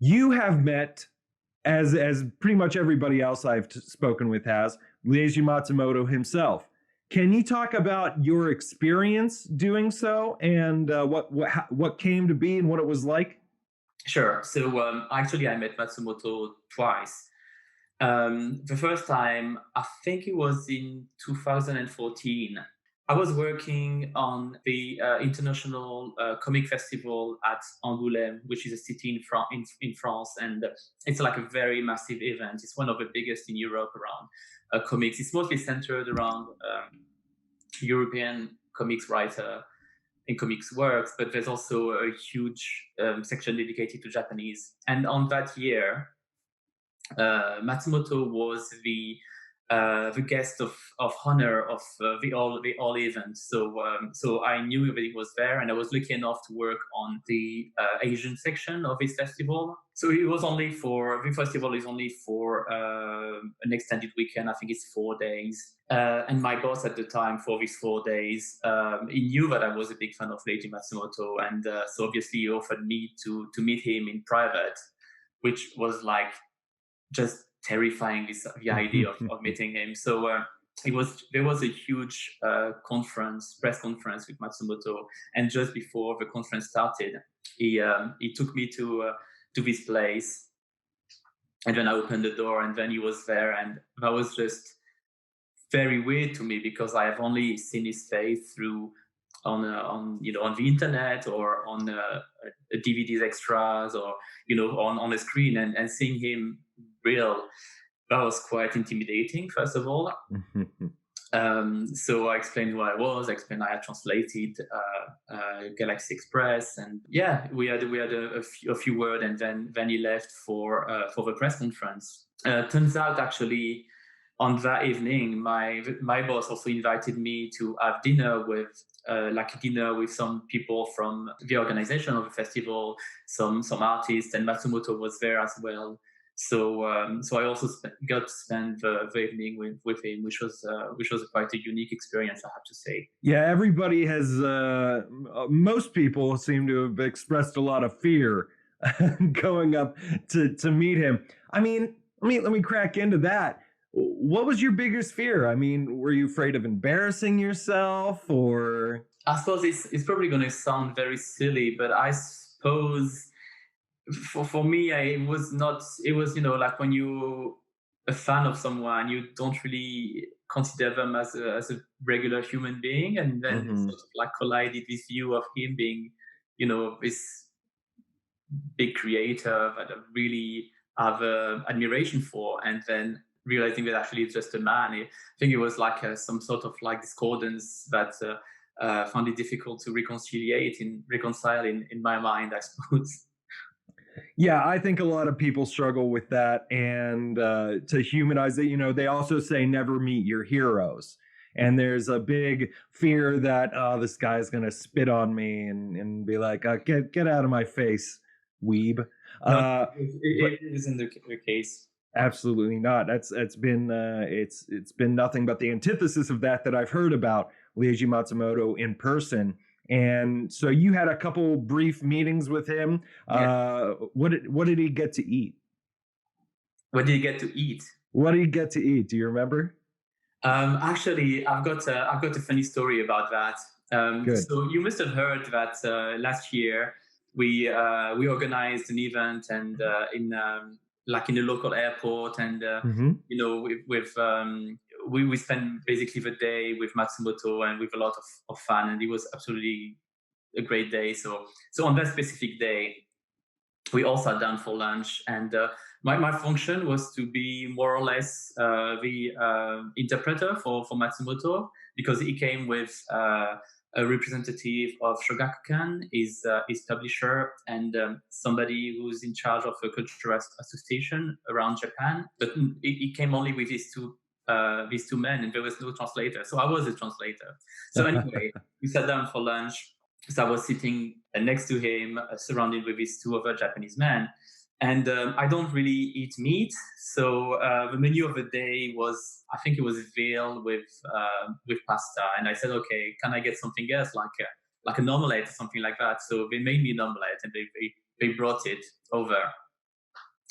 You have met, as pretty much everybody else I've spoken with has, Leiji Matsumoto himself. Can you talk about your experience doing so and what came to be and what it was like? Sure. So actually, I met Matsumoto twice. The first time, I think it was in 2014. I was working on the international comic festival at Angoulême, which is a city in France, and it's like a very massive event. It's one of the biggest in Europe around comics. It's mostly centered around European comics writer in comics works, but there's also a huge section dedicated to Japanese. And on that year, Matsumoto was the guest of honor of the all event. So I knew that he was there, and I was lucky enough to work on the Asian section of this festival. So it was only for the festival is only for an extended weekend. I think it's 4 days. And my boss at the time for these 4 days, he knew that I was a big fan of Leiji Matsumoto, and so obviously he offered me to meet him in private, which was like just terrifying, the idea of meeting him. So there was a huge press conference with Matsumoto, and just before the conference started, he took me to this place, and then I opened the door, and then he was there, and that was just very weird to me because I have only seen his face through on the internet or on DVDs extras, or on a screen, and seeing him real, that was quite intimidating, first of all. So I explained who I was. I explained I had translated Galaxy Express, and yeah, we had a few words, and then he left for the press conference. Turns out, actually, on that evening, my boss also invited me to have dinner with some people from the organization of the festival, some artists, and Matsumoto was there as well. So I also got to spend the evening with him, which was quite a unique experience, I have to say. Yeah, everybody has. Most people seem to have expressed a lot of fear going up to meet him. I mean, let me crack into that. What was your biggest fear? I mean, were you afraid of embarrassing yourself, or? I suppose it's probably going to sound very silly, but I suppose for me, it was not. It was, like when you a fan of someone, you don't really consider them as a regular human being, and then Mhm. sort of like collided with view of him being, this big creator that I really have admiration for, and then realizing that actually it's just a man. I think it was like some sort of like discordance that found it difficult to reconcile in my mind, I suppose. Yeah, I think a lot of people struggle with that, and to humanize it, they also say never meet your heroes. And there's a big fear that this guy's gonna spit on me and be like, get out of my face, weeb. No, Uh, but it isn't the case. absolutely not. That's been it's been nothing but the antithesis of that I've heard about Leiji Matsumoto in person. And so you had a couple brief meetings with him. Yeah. What did he get to eat? What did you get to eat? What did he get to eat? Do you remember? Actually, I've got a funny story about that. Good. So you must have heard that last year we organized an event, and in a local airport, and Hmm. we spent basically the day with Matsumoto and with a lot of fun, and it was absolutely a great day. So on that specific day, we all sat down for lunch, and my function was to be more or less the interpreter for Matsumoto, because he came with a representative of Shogakukan, his publisher, and somebody who's in charge of a cultural association around Japan. But he came only with these two men, and there was no translator. So I was a translator. So anyway, we sat down for lunch. So I was sitting next to him, surrounded with these two other Japanese men. And I don't really eat meat, so the menu of the day was, I think it was veal with pasta. And I said, okay, can I get something else, like an omelette or something like that? So they made me an omelette, and they brought it over.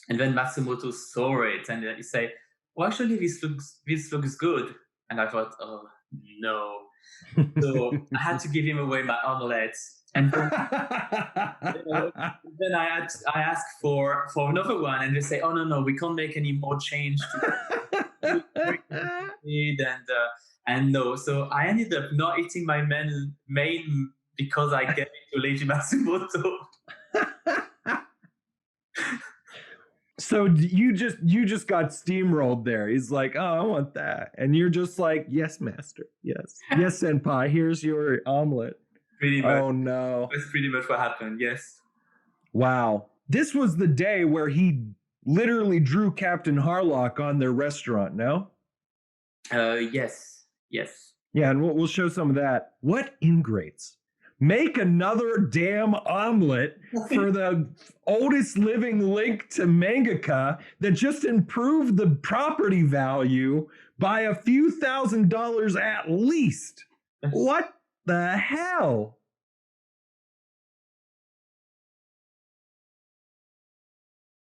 And then Matsumoto saw it and he said, "Well, actually, this looks good." And I thought, "Oh no!" So I had to give him away my omelette, and then I asked for another one, and they say, "Oh no, we can't make any more change to it." And no, so I ended up not eating my main because I gave it to Leiji Matsumoto. So you just got steamrolled there. He's like, "Oh, I want that," and you're just like, "Yes, master. Yes, yes, senpai. Here's your omelet." Pretty much. Oh no! That's pretty much what happened. Yes. Wow. This was the day where he literally drew Captain Harlock on their restaurant. No. Yes. Yeah, and we'll show some of that. What ingrates? Make another damn omelet for the oldest living link to mangaka that just improved the property value by a few $1,000s at least. What the hell?